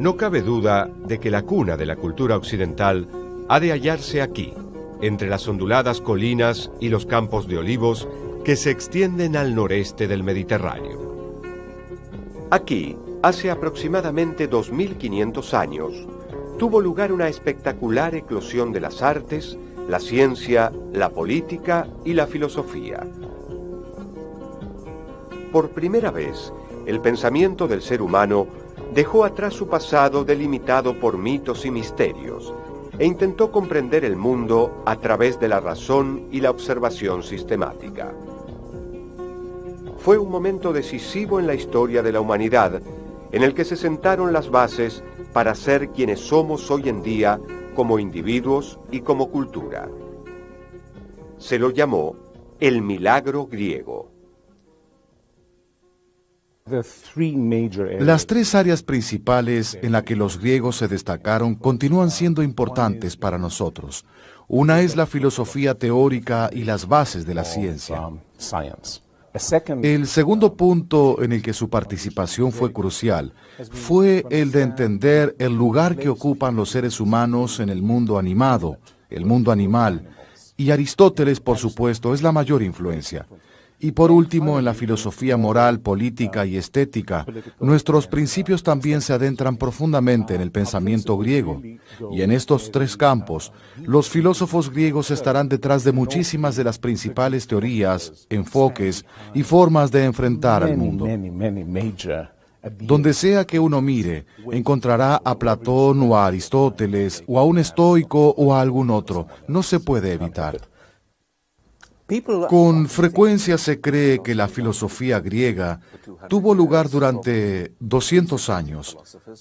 No cabe duda de que la cuna de la cultura occidental ha de hallarse aquí, entre las onduladas colinas y los campos de olivos que se extienden al noreste del Mediterráneo. Aquí, hace aproximadamente 2500 años, tuvo lugar una espectacular eclosión de las artes, la ciencia, la política y la filosofía. Por primera vez, el pensamiento del ser humano dejó atrás su pasado delimitado por mitos y misterios e intentó comprender el mundo a través de la razón y la observación sistemática. Fue un momento decisivo en la historia de la humanidad, en el que se sentaron las bases para ser quienes somos hoy en día como individuos y como cultura. Se lo llamó el milagro griego. Las tres áreas principales en las que los griegos se destacaron continúan siendo importantes para nosotros. Una es la filosofía teórica y las bases de la ciencia. El segundo punto en el que su participación fue crucial fue el de entender el lugar que ocupan los seres humanos en el mundo animado, el mundo animal, y Aristóteles, por supuesto, es la mayor influencia. Y por último, en la filosofía moral, política y estética, nuestros principios también se adentran profundamente en el pensamiento griego. Y en estos tres campos, los filósofos griegos estarán detrás de muchísimas de las principales teorías, enfoques y formas de enfrentar al mundo. Donde sea que uno mire, encontrará a Platón o a Aristóteles, o a un estoico o a algún otro. No se puede evitar. Con frecuencia se cree que la filosofía griega tuvo lugar durante 200 años,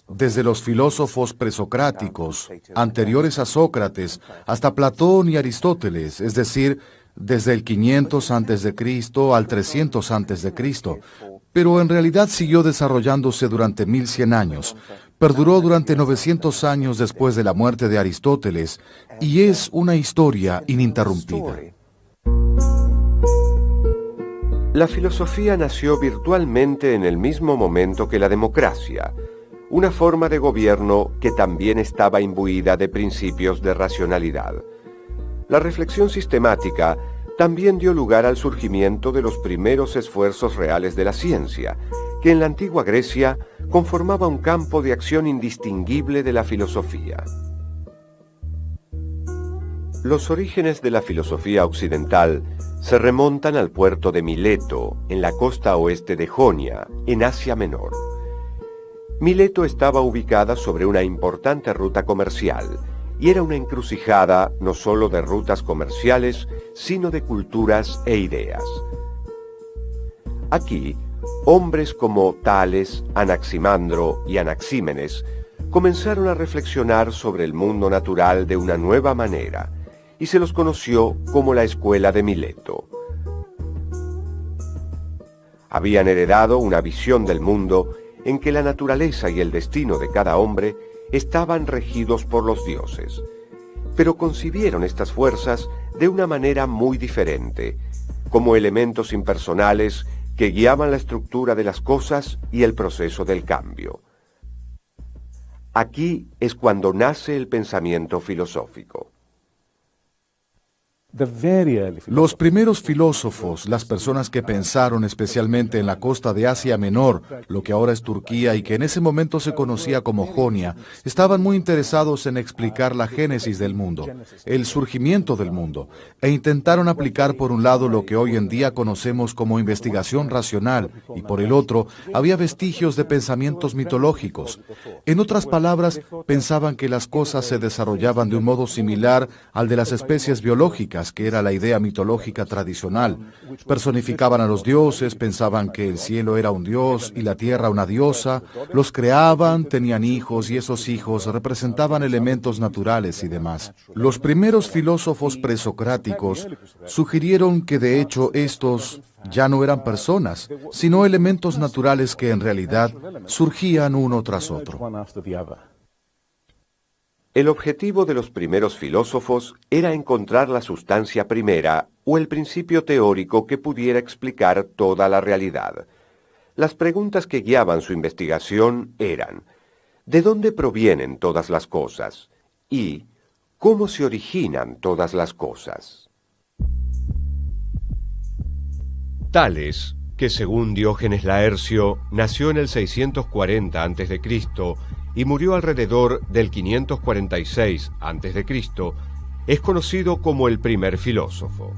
desde los filósofos presocráticos, anteriores a Sócrates, hasta Platón y Aristóteles, es decir, desde el 500 a.C. al 300 a.C., pero en realidad siguió desarrollándose durante 1100 años, perduró durante 900 años después de la muerte de Aristóteles, y es una historia ininterrumpida. La filosofía nació virtualmente en el mismo momento que la democracia, una forma de gobierno que también estaba imbuida de principios de racionalidad. La reflexión sistemática también dio lugar al surgimiento de los primeros esfuerzos reales de la ciencia, que en la antigua Grecia conformaba un campo de acción indistinguible de la filosofía. Los orígenes de la filosofía occidental se remontan al puerto de Mileto, en la costa oeste de Jonia, en Asia Menor. Mileto estaba ubicada sobre una importante ruta comercial y era una encrucijada no solo de rutas comerciales, sino de culturas e ideas. Aquí, hombres como Tales, Anaximandro y Anaxímenes comenzaron a reflexionar sobre el mundo natural de una nueva manera, y se los conoció como la Escuela de Mileto. Habían heredado una visión del mundo en que la naturaleza y el destino de cada hombre estaban regidos por los dioses, pero concibieron estas fuerzas de una manera muy diferente, como elementos impersonales que guiaban la estructura de las cosas y el proceso del cambio. Aquí es cuando nace el pensamiento filosófico. Los primeros filósofos, las personas que pensaron especialmente en la costa de Asia Menor, lo que ahora es Turquía y que en ese momento se conocía como Jonia, estaban muy interesados en explicar la génesis del mundo, el surgimiento del mundo, e intentaron aplicar por un lado lo que hoy en día conocemos como investigación racional, y por el otro había vestigios de pensamientos mitológicos. En otras palabras, pensaban que las cosas se desarrollaban de un modo similar al de las especies biológicas, que era la idea mitológica tradicional. Personificaban a los dioses, pensaban que el cielo era un dios y la tierra una diosa, los creaban, tenían hijos y esos hijos representaban elementos naturales y demás. Los primeros filósofos presocráticos sugirieron que de hecho estos ya no eran personas, sino elementos naturales que en realidad surgían uno tras otro. El objetivo de los primeros filósofos era encontrar la sustancia primera o el principio teórico que pudiera explicar toda la realidad. Las preguntas que guiaban su investigación eran: ¿De dónde provienen todas las cosas? ¿Y cómo se originan todas las cosas? Tales, que según Diógenes Laercio, nació en el 640 a.C. y murió alrededor del 546 a.C., es conocido como el primer filósofo.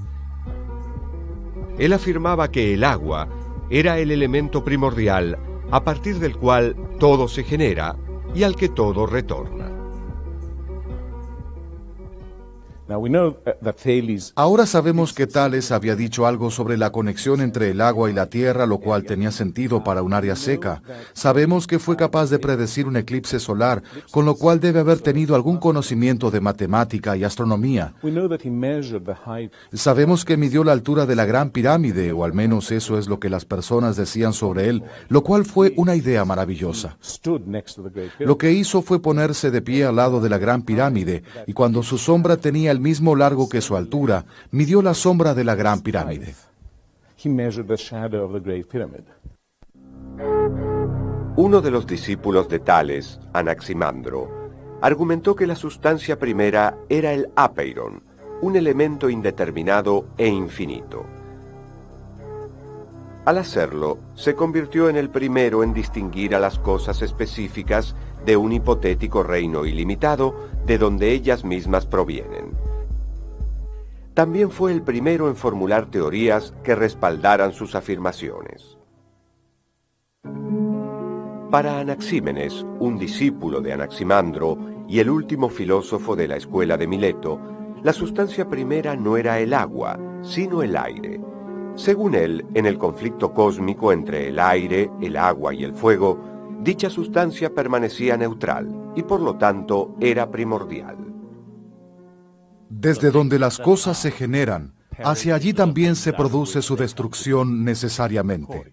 Él afirmaba que el agua era el elemento primordial a partir del cual todo se genera y al que todo retorna. Ahora sabemos que Tales había dicho algo sobre la conexión entre el agua y la tierra, lo cual tenía sentido para un área seca. Sabemos que fue capaz de predecir un eclipse solar, con lo cual debe haber tenido algún conocimiento de matemática y astronomía. Sabemos que midió la altura de la Gran Pirámide, o al menos eso es lo que las personas decían sobre él, lo cual fue una idea maravillosa. Lo que hizo fue ponerse de pie al lado de la Gran Pirámide, y cuando su sombra tenía el mismo largo que su altura, midió la sombra de la Gran Pirámide. Uno de los discípulos de Tales, Anaximandro, argumentó que la sustancia primera era el apeiron, un elemento indeterminado e infinito. Al hacerlo, se convirtió en el primero en distinguir a las cosas específicas de un hipotético reino ilimitado de donde ellas mismas provienen. También fue el primero en formular teorías que respaldaran sus afirmaciones. Para Anaxímenes, un discípulo de Anaximandro y el último filósofo de la escuela de Mileto, la sustancia primera no era el agua, sino el aire. Según él, en el conflicto cósmico entre el aire, el agua y el fuego, dicha sustancia permanecía neutral y por lo tanto era primordial. Desde donde las cosas se generan, hacia allí también se produce su destrucción necesariamente.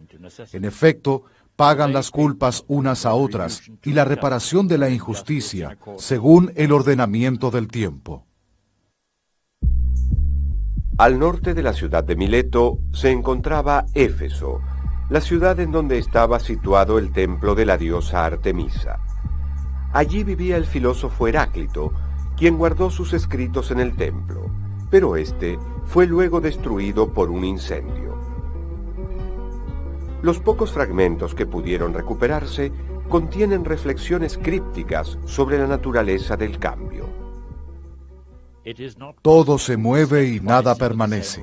En efecto, pagan las culpas unas a otras y la reparación de la injusticia, según el ordenamiento del tiempo. Al norte de la ciudad de Mileto se encontraba Éfeso, la ciudad en donde estaba situado el templo de la diosa Artemisa. Allí vivía el filósofo Heráclito, quien guardó sus escritos en el templo, pero este fue luego destruido por un incendio. Los pocos fragmentos que pudieron recuperarse contienen reflexiones crípticas sobre la naturaleza del cambio. Todo se mueve y nada permanece.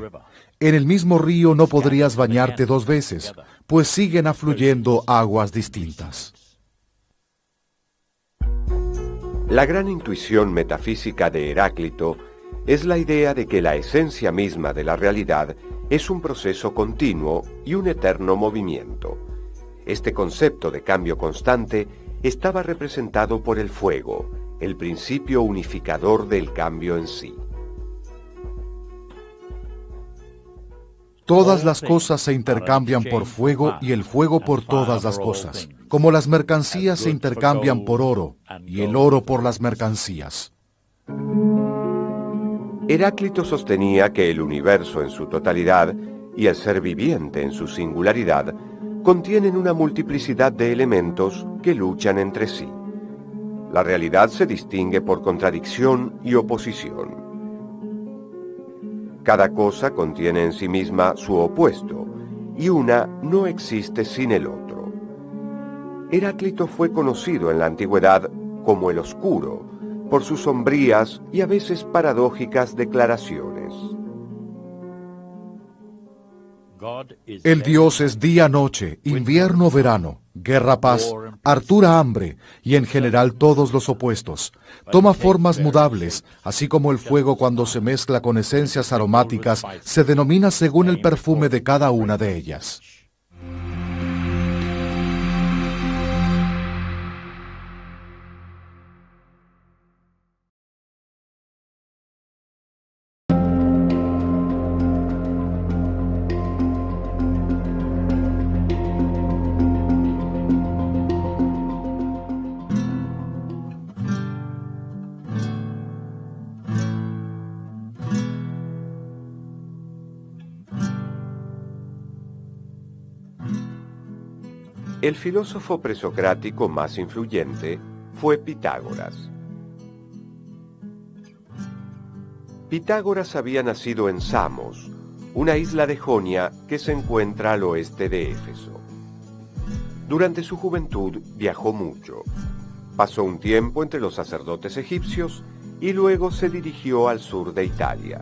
En el mismo río no podrías bañarte dos veces, pues siguen afluyendo aguas distintas. La gran intuición metafísica de Heráclito es la idea de que la esencia misma de la realidad es un proceso continuo y un eterno movimiento. Este concepto de cambio constante estaba representado por el fuego, el principio unificador del cambio en sí. Todas las cosas se intercambian por fuego y el fuego por todas las cosas, como las mercancías se intercambian por oro y el oro por las mercancías. Heráclito sostenía que el universo en su totalidad y el ser viviente en su singularidad contienen una multiplicidad de elementos que luchan entre sí. La realidad se distingue por contradicción y oposición. Cada cosa contiene en sí misma su opuesto, y una no existe sin el otro. Heráclito fue conocido en la antigüedad como el Oscuro, por sus sombrías y a veces paradójicas declaraciones. El Dios es día-noche, invierno-verano, guerra-paz, hartura-hambre y en general todos los opuestos. Toma formas mudables, así como el fuego cuando se mezcla con esencias aromáticas se denomina según el perfume de cada una de ellas. El filósofo presocrático más influyente fue Pitágoras. Pitágoras había nacido en Samos, una isla de Jonia que se encuentra al oeste de Éfeso. Durante su juventud viajó mucho. Pasó un tiempo entre los sacerdotes egipcios y luego se dirigió al sur de Italia.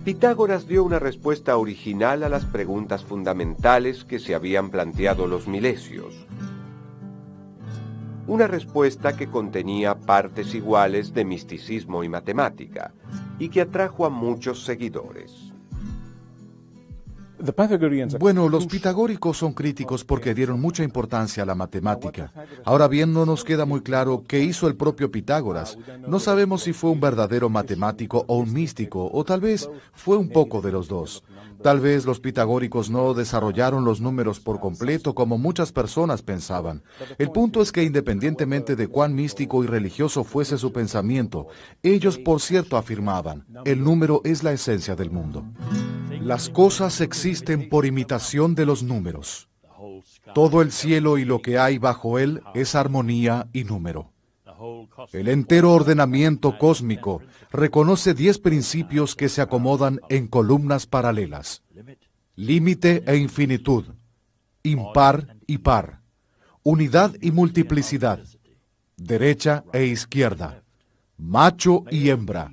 Pitágoras dio una respuesta original a las preguntas fundamentales que se habían planteado los milesios. Una respuesta que contenía partes iguales de misticismo y matemática, y que atrajo a muchos seguidores. Bueno, los pitagóricos son críticos porque dieron mucha importancia a la matemática. Ahora bien, no nos queda muy claro qué hizo el propio Pitágoras. No sabemos si fue un verdadero matemático o un místico, o tal vez fue un poco de los dos. Tal vez los pitagóricos no desarrollaron los números por completo como muchas personas pensaban. El punto es que independientemente de cuán místico y religioso fuese su pensamiento, ellos por cierto afirmaban, el número es la esencia del mundo. Las cosas existen por imitación de los números. Todo el cielo y lo que hay bajo él es armonía y número. El entero ordenamiento cósmico reconoce 10 principios que se acomodan en columnas paralelas. Límite e infinitud, impar y par, unidad y multiplicidad, derecha e izquierda, macho y hembra,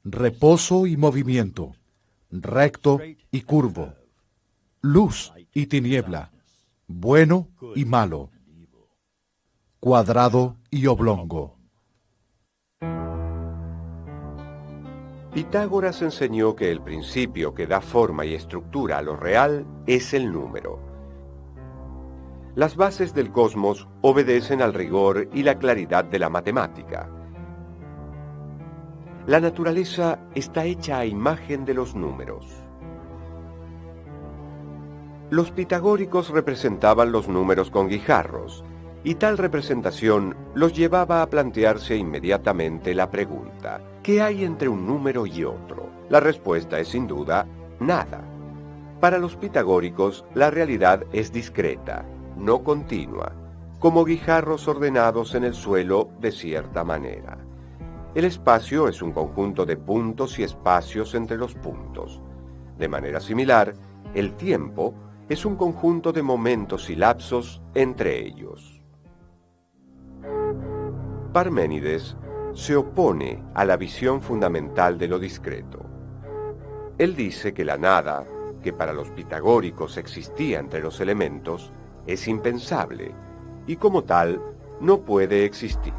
reposo y movimiento, recto y curvo, luz y tiniebla, bueno y malo, cuadrado y oblongo. Pitágoras enseñó que el principio que da forma y estructura a lo real es el número. Las bases del cosmos obedecen al rigor y la claridad de la matemática. La naturaleza está hecha a imagen de los números. Los pitagóricos representaban los números con guijarros, y tal representación los llevaba a plantearse inmediatamente la pregunta, ¿qué hay entre un número y otro? La respuesta es sin duda, nada. Para los pitagóricos, la realidad es discreta, no continua, como guijarros ordenados en el suelo de cierta manera. El espacio es un conjunto de puntos y espacios entre los puntos. De manera similar, el tiempo es un conjunto de momentos y lapsos entre ellos. Parménides se opone a la visión fundamental de lo discreto. Él dice que la nada, que para los pitagóricos existía entre los elementos, es impensable y como tal no puede existir.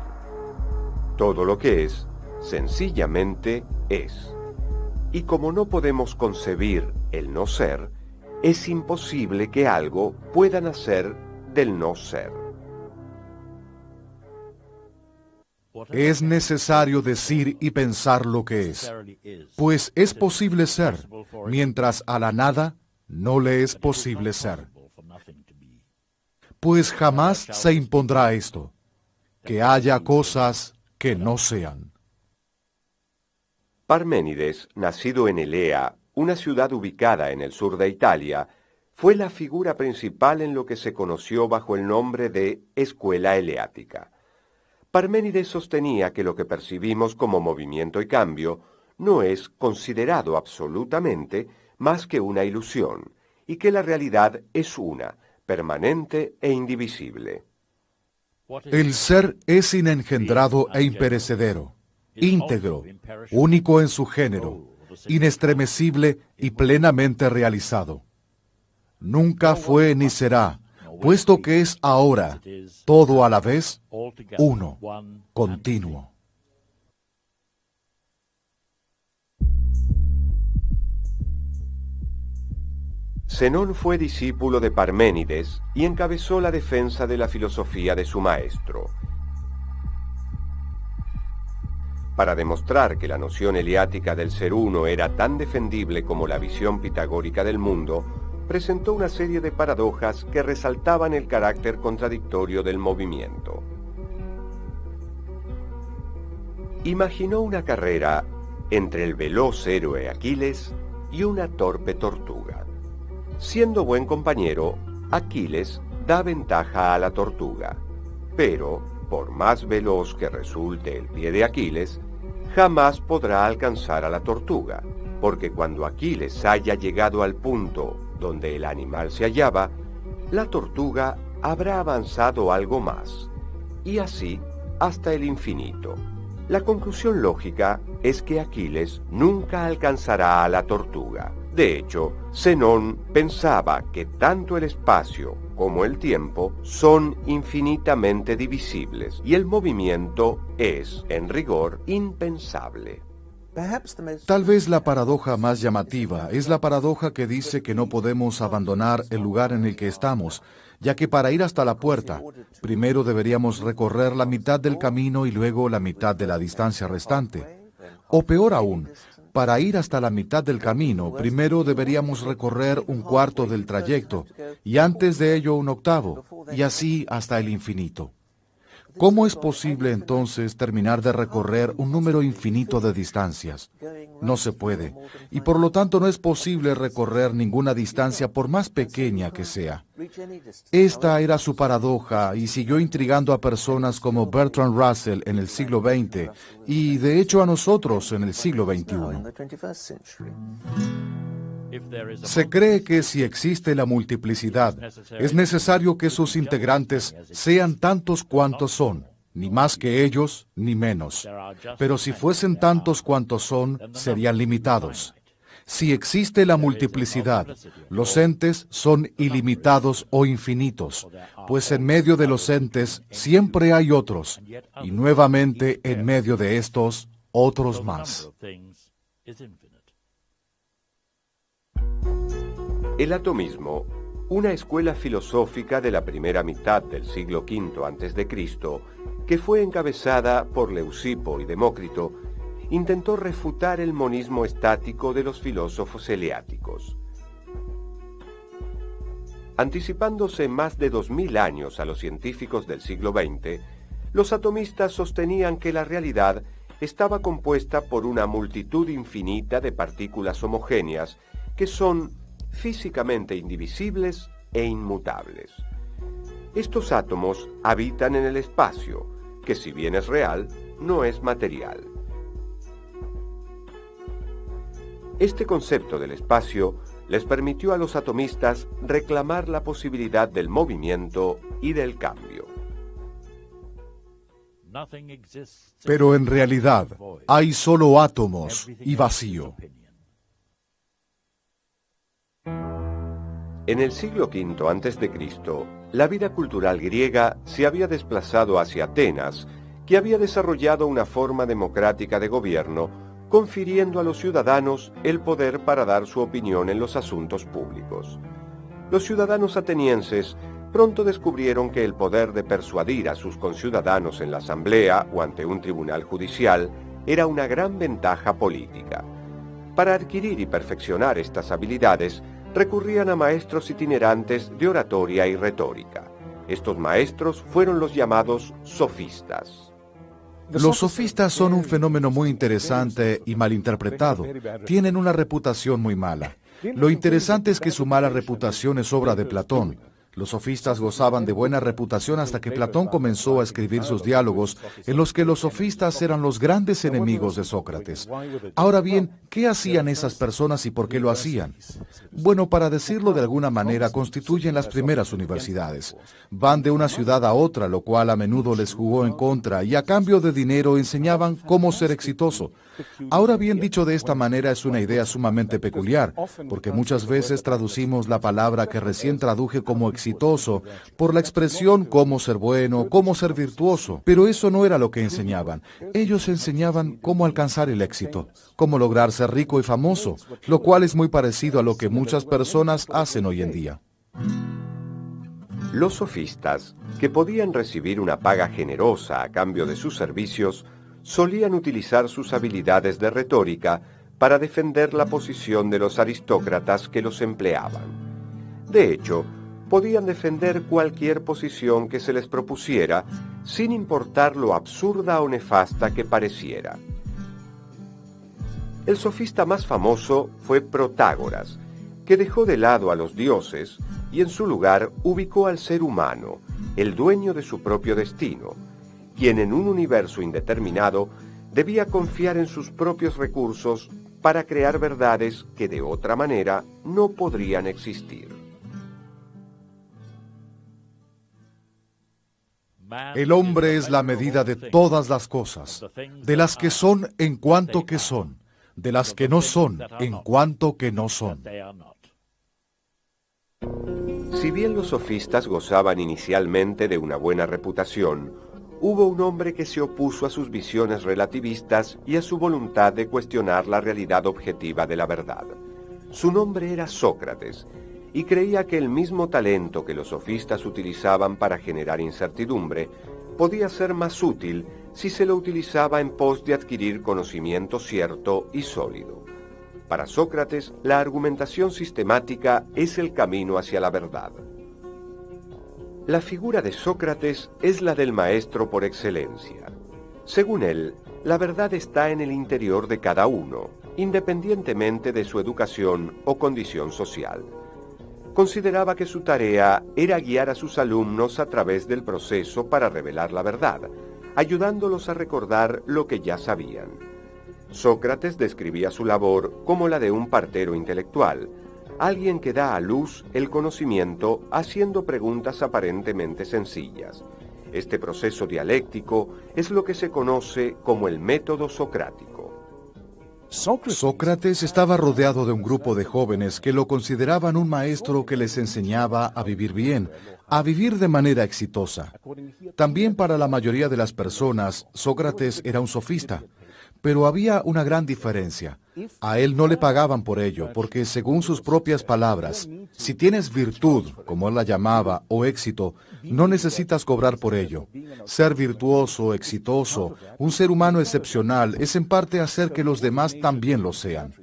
Todo lo que es, sencillamente es. Y como no podemos concebir el no ser, es imposible que algo pueda nacer del no ser. Es necesario decir y pensar lo que es, pues es posible ser, mientras a la nada no le es posible ser. Pues jamás se impondrá esto, que haya cosas que no sean. Parménides, nacido en Elea, una ciudad ubicada en el sur de Italia, fue la figura principal en lo que se conoció bajo el nombre de Escuela Eleática. Parménides sostenía que lo que percibimos como movimiento y cambio no es considerado absolutamente más que una ilusión, y que la realidad es una, permanente e indivisible. El ser es inengendrado e imperecedero, íntegro, único en su género, inestremecible y plenamente realizado. Nunca fue ni será, puesto que es ahora, todo a la vez, uno, continuo. Zenón fue discípulo de Parménides y encabezó la defensa de la filosofía de su maestro. Para demostrar que la noción eleática del ser uno era tan defendible como la visión pitagórica del mundo, presentó una serie de paradojas que resaltaban el carácter contradictorio del movimiento. Imaginó una carrera entre el veloz héroe Aquiles y una torpe tortuga. Siendo buen compañero, Aquiles da ventaja a la tortuga. Pero, por más veloz que resulte el pie de Aquiles, jamás podrá alcanzar a la tortuga, porque cuando Aquiles haya llegado al punto donde el animal se hallaba, la tortuga habrá avanzado algo más, y así hasta el infinito. La conclusión lógica es que Aquiles nunca alcanzará a la tortuga. De hecho, Zenón pensaba que tanto el espacio como el tiempo son infinitamente divisibles y el movimiento es, en rigor, impensable. Tal vez la paradoja más llamativa es la paradoja que dice que no podemos abandonar el lugar en el que estamos, ya que para ir hasta la puerta, primero deberíamos recorrer la mitad del camino y luego la mitad de la distancia restante. O peor aún, para ir hasta la mitad del camino, primero deberíamos recorrer un cuarto del trayecto, y antes de ello un octavo, y así hasta el infinito. ¿Cómo es posible entonces terminar de recorrer un número infinito de distancias? No se puede, y por lo tanto no es posible recorrer ninguna distancia por más pequeña que sea. Esta era su paradoja y siguió intrigando a personas como Bertrand Russell en el siglo XX y de hecho a nosotros en el siglo XXI. Se cree que si existe la multiplicidad, es necesario que sus integrantes sean tantos cuantos son, ni más que ellos, ni menos. Pero si fuesen tantos cuantos son, serían limitados. Si existe la multiplicidad, los entes son ilimitados o infinitos, pues en medio de los entes siempre hay otros, y nuevamente en medio de estos, otros más. El atomismo, una escuela filosófica de la primera mitad del siglo V a.C., que fue encabezada por Leucipo y Demócrito, intentó refutar el monismo estático de los filósofos eleáticos. Anticipándose más de 2000 años a los científicos del siglo XX, los atomistas sostenían que la realidad estaba compuesta por una multitud infinita de partículas homogéneas que son físicamente indivisibles e inmutables. Estos átomos habitan en el espacio, que si bien es real, no es material. Este concepto del espacio les permitió a los atomistas reclamar la posibilidad del movimiento y del cambio. Pero en realidad hay solo átomos y vacío. En el siglo V a.C., la vida cultural griega se había desplazado hacia Atenas, que había desarrollado una forma democrática de gobierno, confiriendo a los ciudadanos el poder para dar su opinión en los asuntos públicos. Los ciudadanos atenienses pronto descubrieron que el poder de persuadir a sus conciudadanos en la asamblea o ante un tribunal judicial era una gran ventaja política. Para adquirir y perfeccionar estas habilidades, recurrían a maestros itinerantes de oratoria y retórica. Estos maestros fueron los llamados sofistas. Los sofistas son un fenómeno muy interesante y malinterpretado. Tienen una reputación muy mala. Lo interesante es que su mala reputación es obra de Platón. Los sofistas gozaban de buena reputación hasta que Platón comenzó a escribir sus diálogos, en los que los sofistas eran los grandes enemigos de Sócrates. Ahora bien, ¿qué hacían esas personas y por qué lo hacían? Bueno, para decirlo de alguna manera, constituyen las primeras universidades. Van de una ciudad a otra, lo cual a menudo les jugó en contra, y a cambio de dinero enseñaban cómo ser exitoso. Ahora bien, dicho de esta manera, es una idea sumamente peculiar, porque muchas veces traducimos la palabra que recién traduje como exitoso por la expresión cómo ser bueno, cómo ser virtuoso. Pero eso no era lo que enseñaban. Ellos enseñaban cómo alcanzar el éxito, cómo lograr ser rico y famoso, lo cual es muy parecido a lo que muchas personas hacen hoy en día. Los sofistas, que podían recibir una paga generosa a cambio de sus servicios, solían utilizar sus habilidades de retórica para defender la posición de los aristócratas que los empleaban. De hecho, podían defender cualquier posición que se les propusiera, sin importar lo absurda o nefasta que pareciera. El sofista más famoso fue Protágoras, que dejó de lado a los dioses y en su lugar ubicó al ser humano, el dueño de su propio destino, quien en un universo indeterminado debía confiar en sus propios recursos para crear verdades que de otra manera no podrían existir. El hombre es la medida de todas las cosas, de las que son en cuanto que son, de las que no son en cuanto que no son. Si bien los sofistas gozaban inicialmente de una buena reputación, hubo un hombre que se opuso a sus visiones relativistas y a su voluntad de cuestionar la realidad objetiva de la verdad. Su nombre era Sócrates, y creía que el mismo talento que los sofistas utilizaban para generar incertidumbre podía ser más útil si se lo utilizaba en pos de adquirir conocimiento cierto y sólido. Para Sócrates, la argumentación sistemática es el camino hacia la verdad. La figura de Sócrates es la del maestro por excelencia. Según él, la verdad está en el interior de cada uno, independientemente de su educación o condición social. Consideraba que su tarea era guiar a sus alumnos a través del proceso para revelar la verdad, ayudándolos a recordar lo que ya sabían. Sócrates describía su labor como la de un partero intelectual, alguien que da a luz el conocimiento haciendo preguntas aparentemente sencillas. Este proceso dialéctico es lo que se conoce como el método socrático. Sócrates estaba rodeado de un grupo de jóvenes que lo consideraban un maestro que les enseñaba a vivir bien, a vivir de manera exitosa. También para la mayoría de las personas, Sócrates era un sofista. Pero había una gran diferencia. A él no le pagaban por ello, porque según sus propias palabras, si tienes virtud, como él la llamaba, o éxito, no necesitas cobrar por ello. Ser virtuoso, exitoso, un ser humano excepcional, es en parte hacer que los demás también lo sean.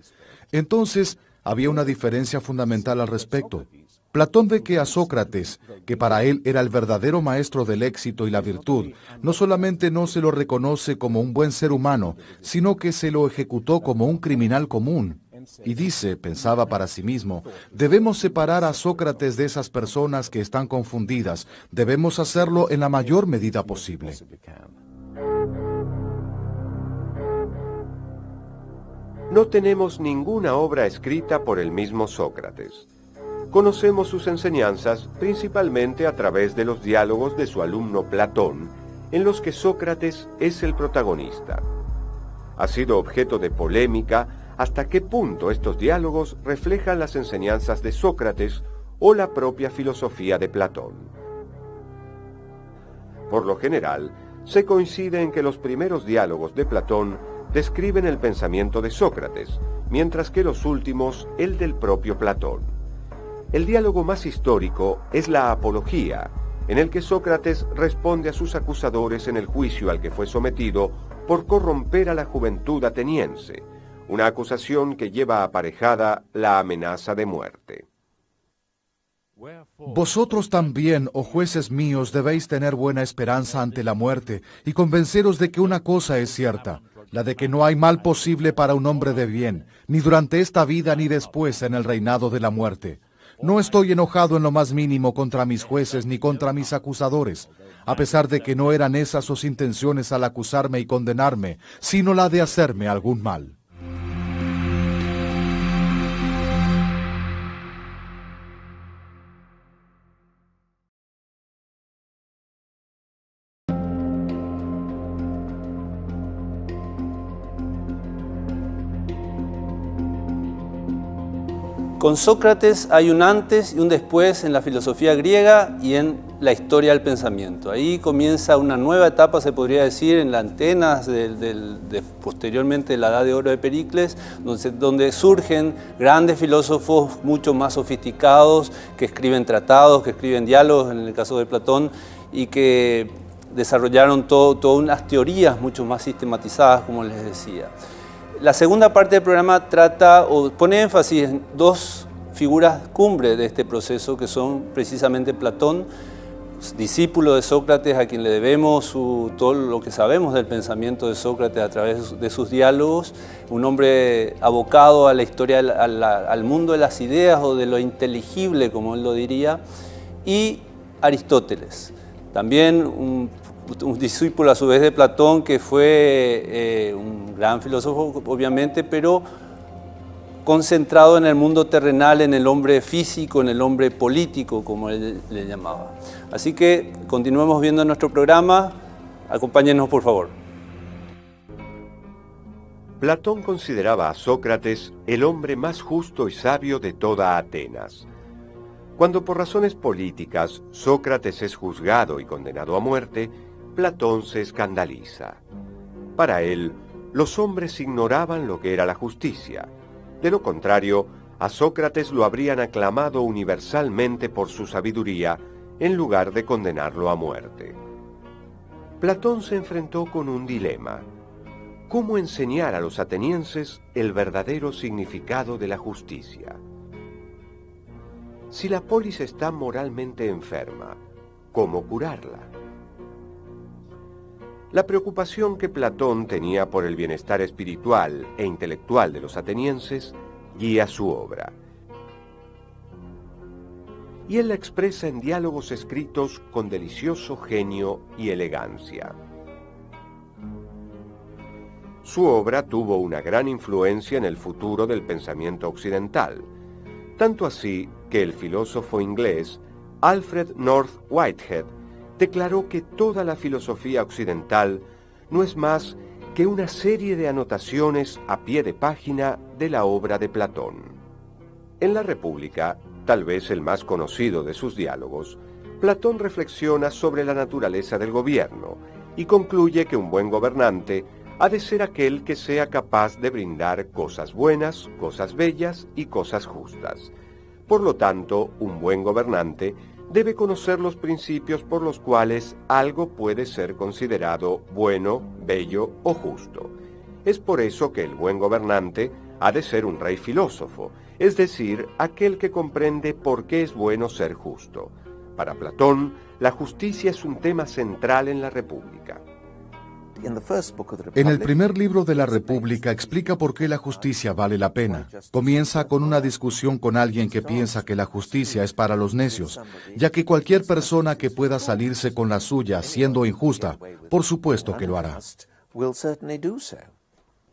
Entonces, había una diferencia fundamental al respecto. Platón ve que a Sócrates, que para él era el verdadero maestro del éxito y la virtud, no solamente no se lo reconoce como un buen ser humano, sino que se lo ejecutó como un criminal común. Y dice, pensaba para sí mismo, debemos separar a Sócrates de esas personas que están confundidas, debemos hacerlo en la mayor medida posible. No tenemos ninguna obra escrita por el mismo Sócrates. Conocemos sus enseñanzas principalmente a través de los diálogos de su alumno Platón, en los que Sócrates es el protagonista. Ha sido objeto de polémica hasta qué punto estos diálogos reflejan las enseñanzas de Sócrates o la propia filosofía de Platón. Por lo general, se coincide en que los primeros diálogos de Platón describen el pensamiento de Sócrates, mientras que los últimos el del propio Platón. El diálogo más histórico es la Apología, en el que Sócrates responde a sus acusadores en el juicio al que fue sometido por corromper a la juventud ateniense, una acusación que lleva aparejada la amenaza de muerte. Vosotros también, oh jueces míos, debéis tener buena esperanza ante la muerte y convenceros de que una cosa es cierta, la de que no hay mal posible para un hombre de bien, ni durante esta vida ni después en el reinado de la muerte. No estoy enojado en lo más mínimo contra mis jueces ni contra mis acusadores, a pesar de que no eran esas sus intenciones al acusarme y condenarme, sino la de hacerme algún mal. Con Sócrates hay un antes y un después en la filosofía griega y en la historia del pensamiento. Ahí comienza una nueva etapa, se podría decir, en las antenas posteriormente de la Edad de Oro de Pericles, donde surgen grandes filósofos mucho más sofisticados que escriben tratados, que escriben diálogos, en el caso de Platón, y que desarrollaron todas unas teorías mucho más sistematizadas, como les decía. La segunda parte del programa trata o pone énfasis en dos figuras cumbre de este proceso, que son precisamente Platón, discípulo de Sócrates, a quien le debemos todo lo que sabemos del pensamiento de Sócrates a través de sus diálogos, un hombre abocado a la historia, al mundo de las ideas o de lo inteligible, como él lo diría, y Aristóteles, también un discípulo a su vez de Platón, que fue un gran filósofo, obviamente, pero concentrado en el mundo terrenal, en el hombre físico, en el hombre político, como él le llamaba. Así que continuemos viendo nuestro programa. Acompáñenos, por favor. Platón consideraba a Sócrates el hombre más justo y sabio de toda Atenas. Cuando por razones políticas Sócrates es juzgado y condenado a muerte, Platón se escandaliza. Para él, los hombres ignoraban lo que era la justicia. De lo contrario, a Sócrates lo habrían aclamado universalmente por su sabiduría, en lugar de condenarlo a muerte. Platón se enfrentó con un dilema: ¿cómo enseñar a los atenienses el verdadero significado de la justicia? Si la polis está moralmente enferma, ¿cómo curarla? La preocupación que Platón tenía por el bienestar espiritual e intelectual de los atenienses guía su obra. Y él la expresa en diálogos escritos con delicioso genio y elegancia. Su obra tuvo una gran influencia en el futuro del pensamiento occidental, tanto así que el filósofo inglés Alfred North Whitehead declaró que toda la filosofía occidental no es más que una serie de anotaciones a pie de página de la obra de Platón. En la República, tal vez el más conocido de sus diálogos, Platón reflexiona sobre la naturaleza del gobierno y concluye que un buen gobernante ha de ser aquel que sea capaz de brindar cosas buenas, cosas bellas y cosas justas. Por lo tanto, un buen gobernante debe conocer los principios por los cuales algo puede ser considerado bueno, bello o justo. Es por eso que el buen gobernante ha de ser un rey filósofo, es decir, aquel que comprende por qué es bueno ser justo. Para Platón, la justicia es un tema central en la República. En el primer libro de la República explica por qué la justicia vale la pena. Comienza con una discusión con alguien que piensa que la justicia es para los necios, ya que cualquier persona que pueda salirse con la suya siendo injusta, por supuesto que lo hará.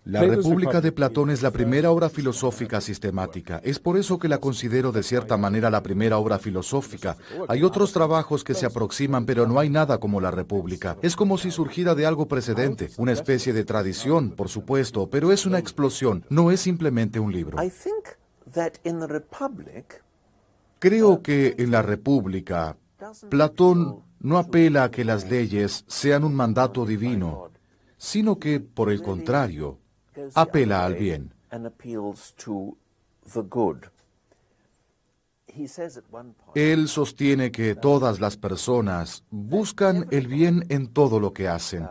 La República de Platón es la primera obra filosófica sistemática. Es por eso que la considero de cierta manera la primera obra filosófica. Hay otros trabajos que se aproximan, pero no hay nada como la República. Es como si surgiera de algo precedente, una especie de tradición, por supuesto, pero es una explosión, no es simplemente un libro. Creo que en la República, Platón no apela a que las leyes sean un mandato divino, sino que, por el contrario, apela al bien. Él sostiene que todas las personas buscan el bien en todo lo que hacen,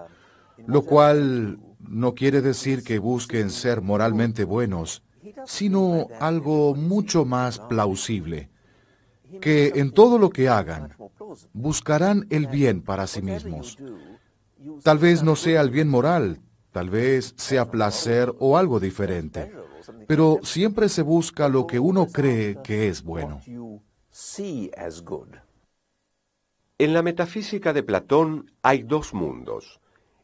lo cual no quiere decir que busquen ser moralmente buenos, sino algo mucho más plausible, que en todo lo que hagan buscarán el bien para sí mismos. Tal vez no sea el bien moral, tal vez sea placer o algo diferente, pero siempre se busca lo que uno cree que es bueno. En la metafísica de Platón hay dos mundos: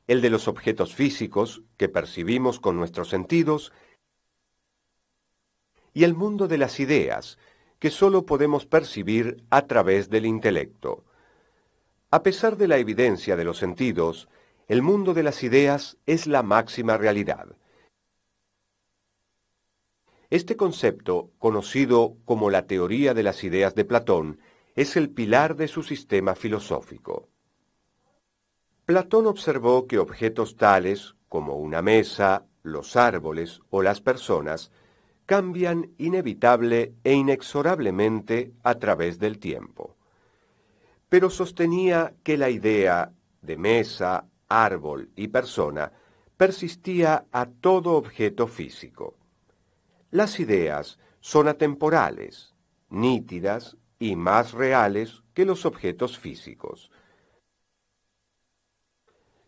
el de los objetos físicos que percibimos con nuestros sentidos y el mundo de las ideas que solo podemos percibir a través del intelecto. A pesar de la evidencia de los sentidos, el mundo de las ideas es la máxima realidad. Este concepto, conocido como la teoría de las ideas de Platón, es el pilar de su sistema filosófico. Platón observó que objetos tales como una mesa, los árboles o las personas cambian inevitable e inexorablemente a través del tiempo. Pero sostenía que la idea de mesa, árbol y persona persistía a todo objeto físico. Las ideas son atemporales, nítidas y más reales que los objetos físicos.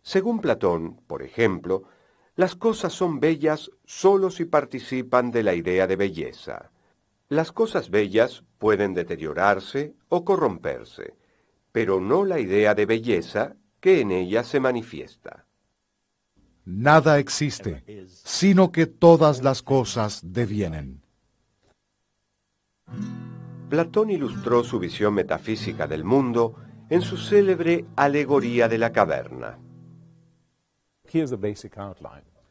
Según Platón, por ejemplo, las cosas son bellas solo si participan de la idea de belleza. Las cosas bellas pueden deteriorarse o corromperse, pero no la idea de belleza que en ellas se manifiesta. Nada existe, sino que todas las cosas devienen. Platón ilustró su visión metafísica del mundo en su célebre Alegoría de la Caverna.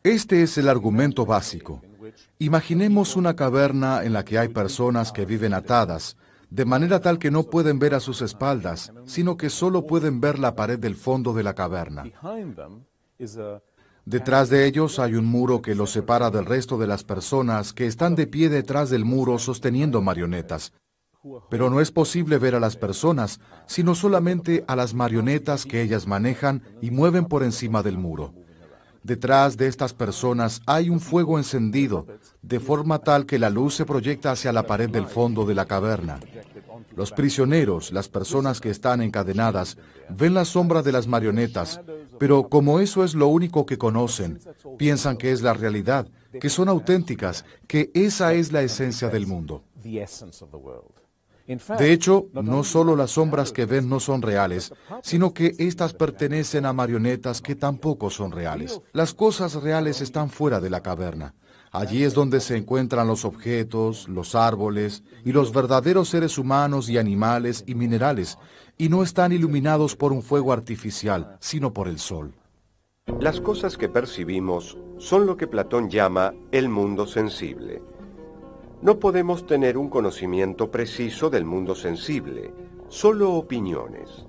Este es el argumento básico. Imaginemos una caverna en la que hay personas que viven atadas, de manera tal que no pueden ver a sus espaldas, sino que solo pueden ver la pared del fondo de la caverna. Detrás de ellos hay un muro que los separa del resto de las personas que están de pie detrás del muro sosteniendo marionetas. Pero no es posible ver a las personas, sino solamente a las marionetas que ellas manejan y mueven por encima del muro. Detrás de estas personas hay un fuego encendido, de forma tal que la luz se proyecta hacia la pared del fondo de la caverna. Los prisioneros, las personas que están encadenadas, ven la sombra de las marionetas, pero como eso es lo único que conocen, piensan que es la realidad, que son auténticas, que esa es la esencia del mundo. De hecho, no solo las sombras que ven no son reales, sino que éstas pertenecen a marionetas que tampoco son reales. Las cosas reales están fuera de la caverna. Allí es donde se encuentran los objetos, los árboles y los verdaderos seres humanos y animales y minerales, y no están iluminados por un fuego artificial, sino por el sol. Las cosas que percibimos son lo que Platón llama el mundo sensible. No podemos tener un conocimiento preciso del mundo sensible, solo opiniones.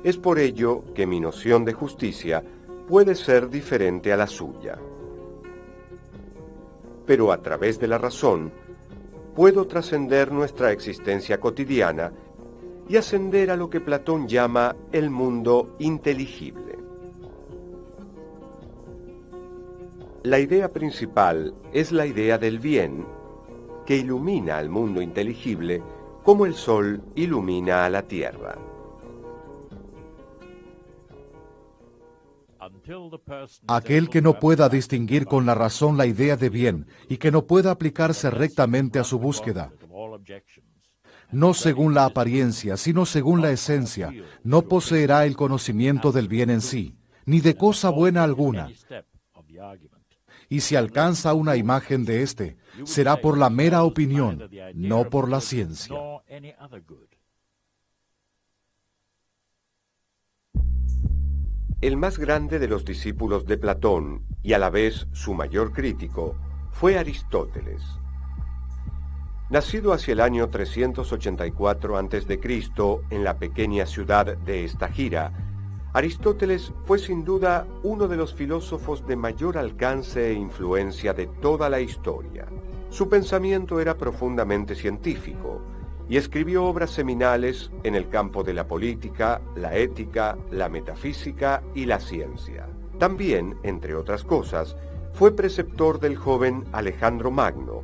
Es por ello que mi noción de justicia puede ser diferente a la suya. Pero a través de la razón, puedo trascender nuestra existencia cotidiana y ascender a lo que Platón llama el mundo inteligible. La idea principal es la idea del bien, que ilumina al mundo inteligible como el sol ilumina a la tierra. Aquel que no pueda distinguir con la razón la idea de bien y que no pueda aplicarse rectamente a su búsqueda, no según la apariencia, sino según la esencia, no poseerá el conocimiento del bien en sí, ni de cosa buena alguna. Y si alcanza una imagen de éste, será por la mera opinión, no por la ciencia. El más grande de los discípulos de Platón, y a la vez su mayor crítico, fue Aristóteles. Nacido hacia el año 384 a.C. en la pequeña ciudad de Estagira, Aristóteles fue sin duda uno de los filósofos de mayor alcance e influencia de toda la historia. Su pensamiento era profundamente científico y escribió obras seminales en el campo de la política, la ética, la metafísica y la ciencia. También, entre otras cosas, fue preceptor del joven Alejandro Magno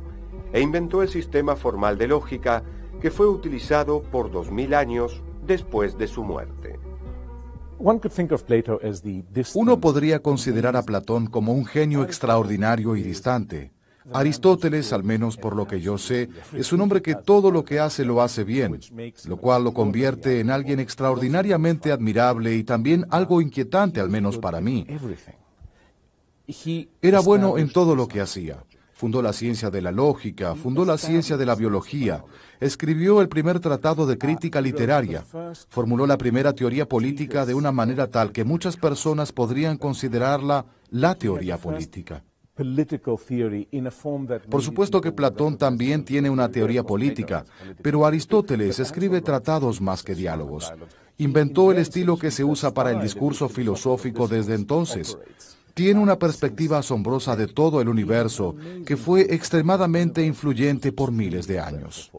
e inventó el sistema formal de lógica que fue utilizado por 2000 años después de su muerte. Uno podría considerar a Platón como un genio extraordinario y distante. Aristóteles, al menos por lo que yo sé, es un hombre que todo lo que hace lo hace bien, lo cual lo convierte en alguien extraordinariamente admirable y también algo inquietante, al menos para mí. Era bueno en todo lo que hacía. Fundó la ciencia de la lógica, fundó la ciencia de la biología, escribió el primer tratado de crítica literaria, formuló la primera teoría política de una manera tal que muchas personas podrían considerarla la teoría política. Por supuesto que Platón también tiene una teoría política, pero Aristóteles escribe tratados más que diálogos. Inventó el estilo que se usa para el discurso filosófico desde entonces. Tiene una perspectiva asombrosa de todo el universo que fue extremadamente influyente por miles de años.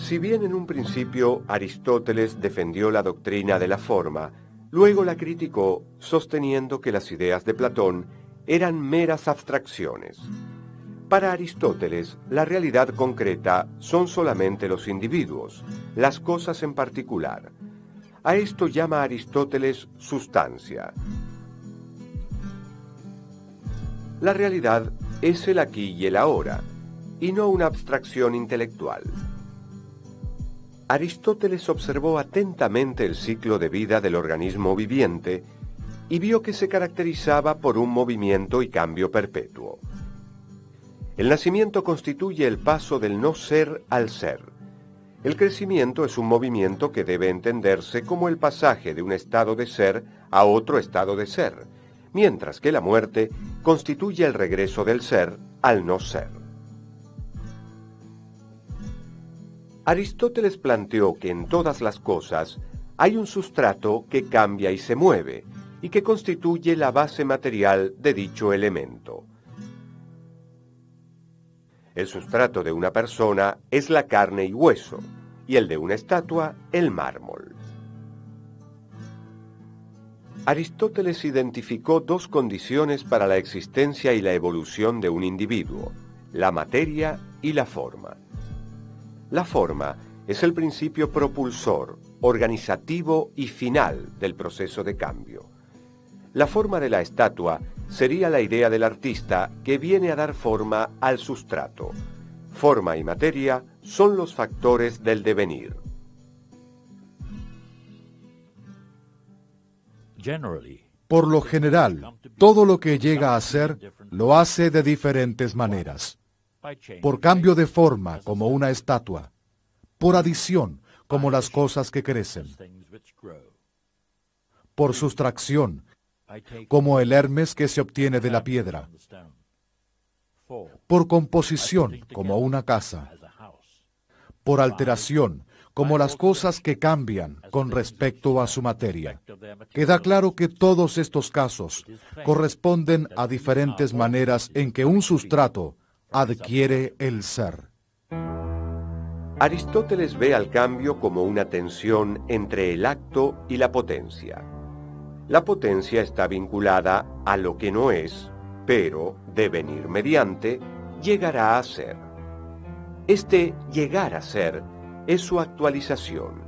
Si bien en un principio Aristóteles defendió la doctrina de la forma, luego la criticó sosteniendo que las ideas de Platón eran meras abstracciones. Para Aristóteles, la realidad concreta son solamente los individuos, las cosas en particular. A esto llama Aristóteles sustancia. La realidad es el aquí y el ahora, y no una abstracción intelectual. Aristóteles observó atentamente el ciclo de vida del organismo viviente y vio que se caracterizaba por un movimiento y cambio perpetuo. El nacimiento constituye el paso del no ser al ser. El crecimiento es un movimiento que debe entenderse como el pasaje de un estado de ser a otro estado de ser, mientras que la muerte constituye el regreso del ser al no ser. Aristóteles planteó que en todas las cosas hay un sustrato que cambia y se mueve, y que constituye la base material de dicho elemento. El sustrato de una persona es la carne y hueso, y el de una estatua, el mármol. Aristóteles identificó dos condiciones para la existencia y la evolución de un individuo, la materia y la forma. La forma es el principio propulsor, organizativo y final del proceso de cambio. La forma de la estatua sería la idea del artista que viene a dar forma al sustrato. Forma y materia son los factores del devenir. Por lo general, todo lo que llega a ser lo hace de diferentes maneras. Por cambio de forma, como una estatua. Por adición, como las cosas que crecen. Por sustracción, como el Hermes que se obtiene de la piedra. Por composición, como una casa. Por alteración, como las cosas que cambian con respecto a su materia. Queda claro que todos estos casos corresponden a diferentes maneras en que un sustrato adquiere el ser. Aristóteles ve al cambio como una tensión entre el acto y la potencia. La potencia está vinculada a lo que no es, pero, de venir mediante, llegará a ser. Este llegar a ser es su actualización.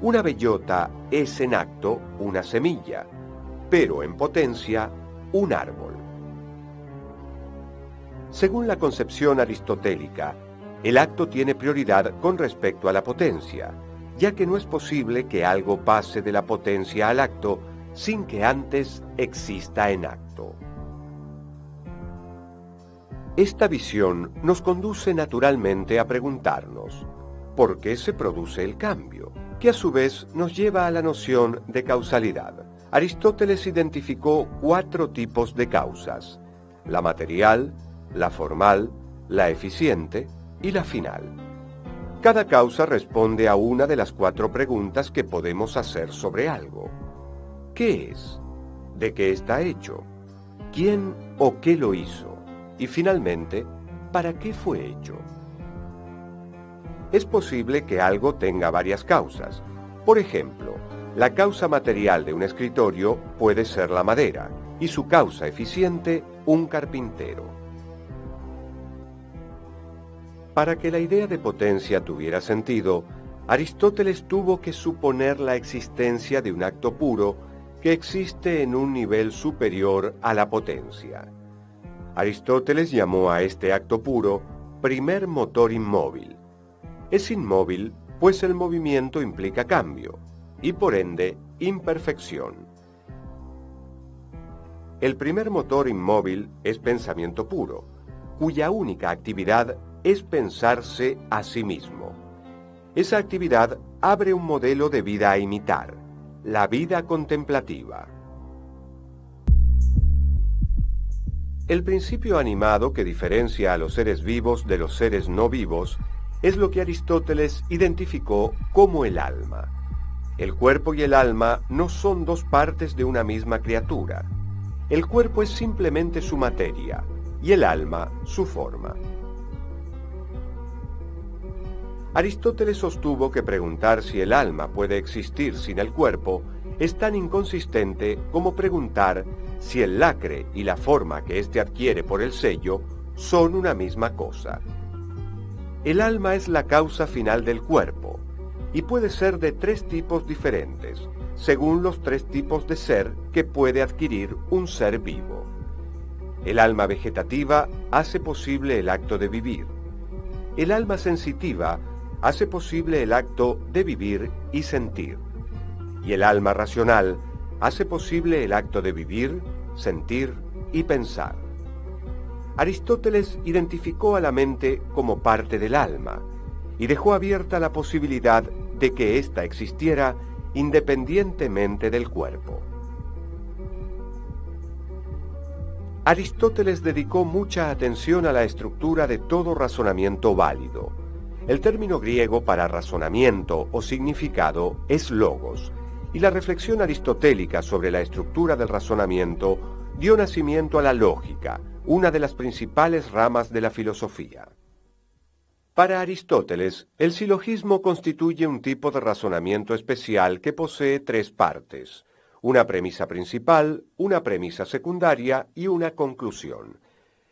Una bellota es en acto una semilla, pero en potencia un árbol. Según la concepción aristotélica, el acto tiene prioridad con respecto a la potencia, ya que no es posible que algo pase de la potencia al acto sin que antes exista en acto. Esta visión nos conduce naturalmente a preguntarnos, ¿por qué se produce el cambio? Que a su vez nos lleva a la noción de causalidad. Aristóteles identificó 4 tipos de causas: la material, la formal, la eficiente y la final. Cada causa responde a una de las 4 preguntas que podemos hacer sobre algo. ¿Qué es? ¿De qué está hecho? ¿Quién o qué lo hizo? Y finalmente, ¿para qué fue hecho? Es posible que algo tenga varias causas. Por ejemplo, la causa material de un escritorio puede ser la madera y su causa eficiente un carpintero. Para que la idea de potencia tuviera sentido, Aristóteles tuvo que suponer la existencia de un acto puro que existe en un nivel superior a la potencia. Aristóteles llamó a este acto puro primer motor inmóvil. Es inmóvil, pues el movimiento implica cambio, y por ende, imperfección. El primer motor inmóvil es pensamiento puro, cuya única actividad es pensarse a sí mismo. Esa actividad abre un modelo de vida a imitar, la vida contemplativa. El principio animado que diferencia a los seres vivos de los seres no vivos es lo que Aristóteles identificó como el alma. El cuerpo y el alma no son 2 partes de una misma criatura. El cuerpo es simplemente su materia y el alma su forma. Aristóteles sostuvo que preguntar si el alma puede existir sin el cuerpo es tan inconsistente como preguntar si el lacre y la forma que éste adquiere por el sello son una misma cosa. El alma es la causa final del cuerpo y puede ser de 3 tipos diferentes, según los 3 tipos de ser que puede adquirir un ser vivo. El alma vegetativa hace posible el acto de vivir. El alma sensitiva hace posible el acto de vivir y sentir. Y el alma racional hace posible el acto de vivir, sentir y pensar. Aristóteles identificó a la mente como parte del alma y dejó abierta la posibilidad de que ésta existiera independientemente del cuerpo. Aristóteles dedicó mucha atención a la estructura de todo razonamiento válido. El término griego para razonamiento o significado es logos, y la reflexión aristotélica sobre la estructura del razonamiento dio nacimiento a la lógica, una de las principales ramas de la filosofía. Para Aristóteles, el silogismo constituye un tipo de razonamiento especial que posee 3 partes: una premisa principal, una premisa secundaria y una conclusión.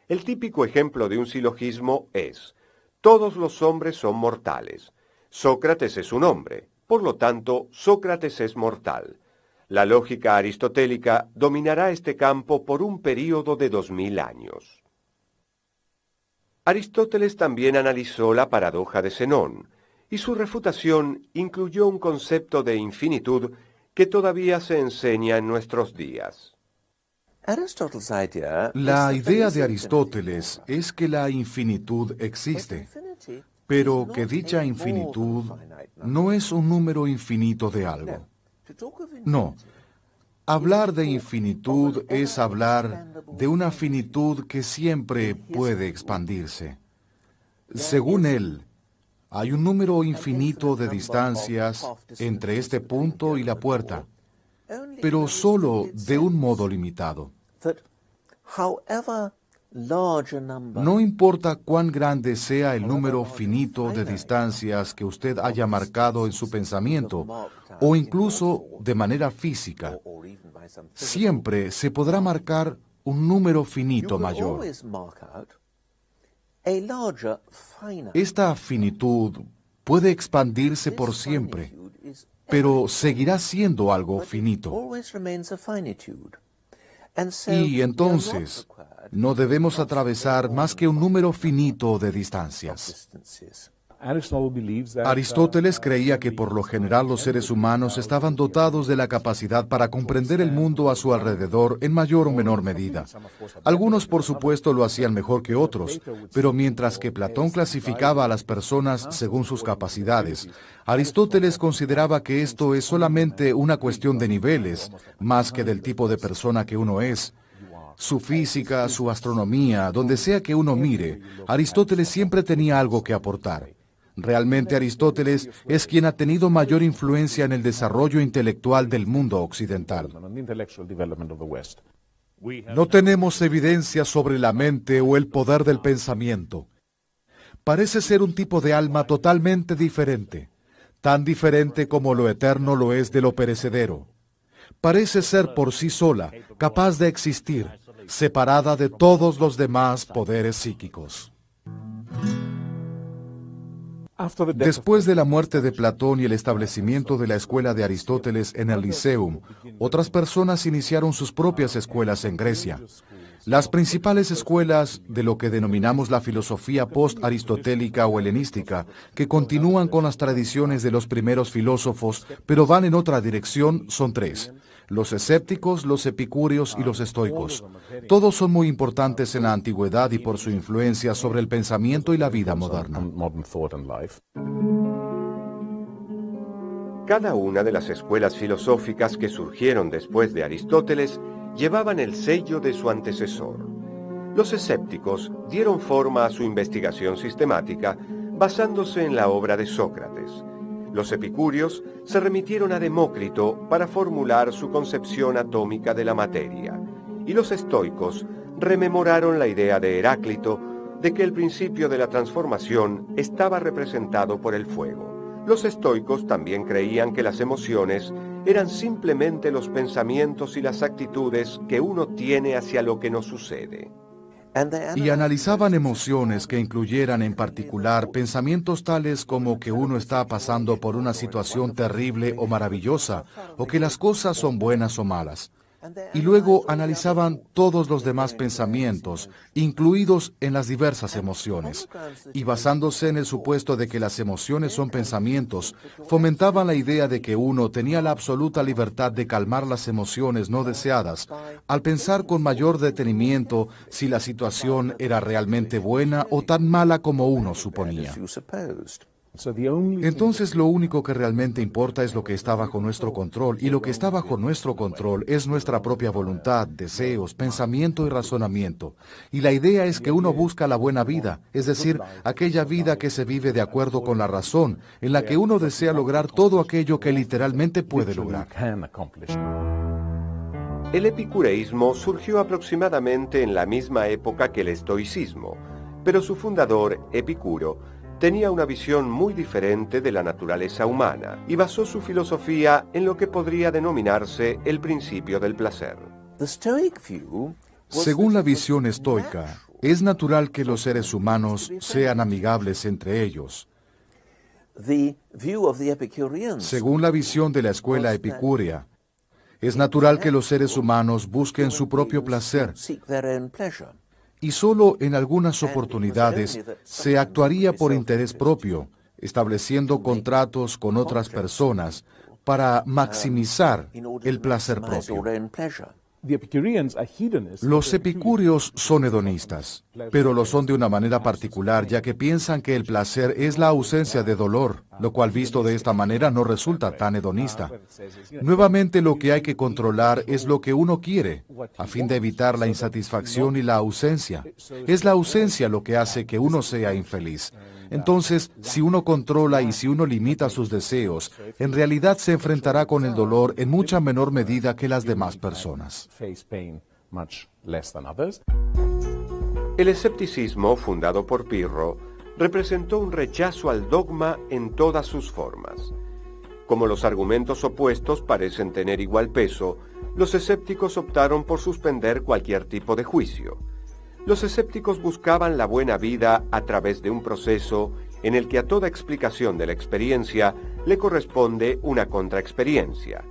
El típico ejemplo de un silogismo es: todos los hombres son mortales. Sócrates es un hombre, por lo tanto, Sócrates es mortal. La lógica aristotélica dominará este campo por un período de 2000 años. Aristóteles también analizó la paradoja de Zenón, y su refutación incluyó un concepto de infinitud que todavía se enseña en nuestros días. La idea de Aristóteles es que la infinitud existe, pero que dicha infinitud no es un número infinito de algo. No. Hablar de infinitud es hablar de una finitud que siempre puede expandirse. Según él, hay un número infinito de distancias entre este punto y la puerta, pero solo de un modo limitado. No importa cuán grande sea el número finito de distancias que usted haya marcado en su pensamiento, o incluso de manera física, siempre se podrá marcar un número finito mayor. Esta finitud puede expandirse por siempre, pero seguirá siendo algo finito. Y entonces, no debemos atravesar más que un número finito de distancias. Aristóteles creía que por lo general los seres humanos estaban dotados de la capacidad para comprender el mundo a su alrededor en mayor o menor medida. Algunos, por supuesto, lo hacían mejor que otros, pero mientras que Platón clasificaba a las personas según sus capacidades, Aristóteles consideraba que esto es solamente una cuestión de niveles, más que del tipo de persona que uno es. Su física, su astronomía, donde sea que uno mire, Aristóteles siempre tenía algo que aportar. Realmente Aristóteles es quien ha tenido mayor influencia en el desarrollo intelectual del mundo occidental. No tenemos evidencia sobre la mente o el poder del pensamiento. Parece ser un tipo de alma totalmente diferente, tan diferente como lo eterno lo es de lo perecedero. Parece ser por sí sola, capaz de existir, separada de todos los demás poderes psíquicos. Después de la muerte de Platón y el establecimiento de la escuela de Aristóteles en el Liceum, otras personas iniciaron sus propias escuelas en Grecia. Las principales escuelas de lo que denominamos la filosofía post-aristotélica o helenística, que continúan con las tradiciones de los primeros filósofos, pero van en otra dirección, son 3. Los escépticos, los epicúreos y los estoicos. Todos son muy importantes en la antigüedad y por su influencia sobre el pensamiento y la vida moderna. Cada una de las escuelas filosóficas que surgieron después de Aristóteles llevaban el sello de su antecesor. Los escépticos dieron forma a su investigación sistemática basándose en la obra de Sócrates. Los epicúreos se remitieron a Demócrito para formular su concepción atómica de la materia, y los estoicos rememoraron la idea de Heráclito, de que el principio de la transformación estaba representado por el fuego. Los estoicos también creían que las emociones eran simplemente los pensamientos y las actitudes que uno tiene hacia lo que nos sucede. Y analizaban emociones que incluyeran en particular pensamientos tales como que uno está pasando por una situación terrible o maravillosa, o que las cosas son buenas o malas. Y luego analizaban todos los demás pensamientos, incluidos en las diversas emociones. Y basándose en el supuesto de que las emociones son pensamientos, fomentaban la idea de que uno tenía la absoluta libertad de calmar las emociones no deseadas, al pensar con mayor detenimiento si la situación era realmente buena o tan mala como uno suponía. Entonces lo único que realmente importa es lo que está bajo nuestro control, y lo que está bajo nuestro control es nuestra propia voluntad, deseos, pensamiento y razonamiento. Y la idea es que uno busca la buena vida, es decir, aquella vida que se vive de acuerdo con la razón, en la que uno desea lograr todo aquello que literalmente puede lograr. El epicureísmo surgió aproximadamente en la misma época que el estoicismo, pero su fundador, Epicuro, tenía una visión muy diferente de la naturaleza humana y basó su filosofía en lo que podría denominarse el principio del placer. Según la visión estoica, es natural que los seres humanos sean amigables entre ellos. Según la visión de la escuela epicúrea, es natural que los seres humanos busquen su propio placer. Y solo en algunas oportunidades se actuaría por interés propio, estableciendo contratos con otras personas para maximizar el placer propio. Los epicúreos son hedonistas, pero lo son de una manera particular, ya que piensan que el placer es la ausencia de dolor, lo cual visto de esta manera no resulta tan hedonista. Nuevamente, lo que hay que controlar es lo que uno quiere, a fin de evitar la insatisfacción y la ausencia. Es la ausencia lo que hace que uno sea infeliz. Entonces, si uno controla y si uno limita sus deseos, en realidad se enfrentará con el dolor en mucha menor medida que las demás personas. El escepticismo, fundado por Pirro, representó un rechazo al dogma en todas sus formas. Como los argumentos opuestos parecen tener igual peso, los escépticos optaron por suspender cualquier tipo de juicio. Los escépticos buscaban la buena vida a través de un proceso en el que a toda explicación de la experiencia le corresponde una contraexperiencia.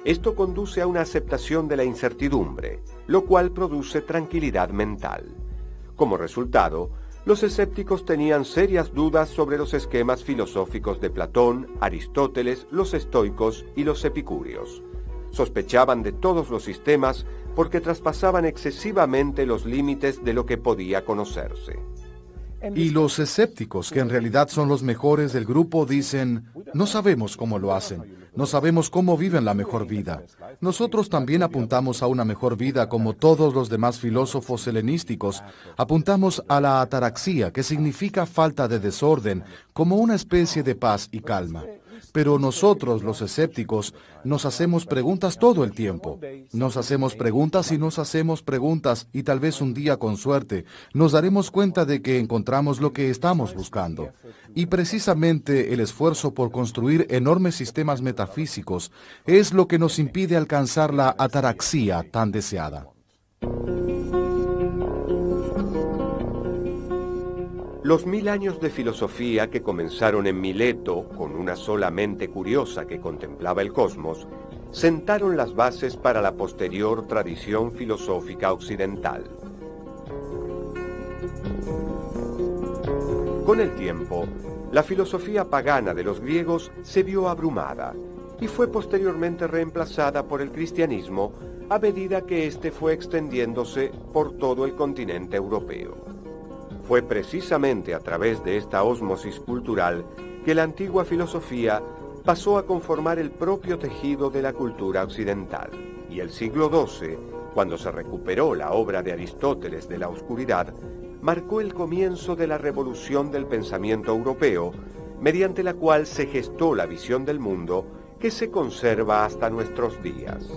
Esto conduce a una aceptación de la incertidumbre, lo cual produce tranquilidad mental. Como resultado, los escépticos tenían serias dudas sobre los esquemas filosóficos de Platón, Aristóteles, los estoicos y los epicúreos. Sospechaban de todos los sistemas porque traspasaban excesivamente los límites de lo que podía conocerse. Y los escépticos, que en realidad son los mejores del grupo, dicen, no sabemos cómo lo hacen, no sabemos cómo viven la mejor vida. Nosotros también apuntamos a una mejor vida como todos los demás filósofos helenísticos. Apuntamos a la ataraxia, que significa falta de desorden, como una especie de paz y calma. Pero nosotros, los escépticos, nos hacemos preguntas todo el tiempo. Nos hacemos preguntas y nos hacemos preguntas, y tal vez un día, con suerte, nos daremos cuenta de que encontramos lo que estamos buscando. Y precisamente el esfuerzo por construir enormes sistemas metafísicos es lo que nos impide alcanzar la ataraxia tan deseada. Los 1000 años de filosofía que comenzaron en Mileto, con una sola mente curiosa que contemplaba el cosmos, sentaron las bases para la posterior tradición filosófica occidental. Con el tiempo, la filosofía pagana de los griegos se vio abrumada y fue posteriormente reemplazada por el cristianismo a medida que éste fue extendiéndose por todo el continente europeo. Fue precisamente a través de esta ósmosis cultural que la antigua filosofía pasó a conformar el propio tejido de la cultura occidental. Y el siglo XII, cuando se recuperó la obra de Aristóteles de la oscuridad, marcó el comienzo de la revolución del pensamiento europeo, mediante la cual se gestó la visión del mundo que se conserva hasta nuestros días.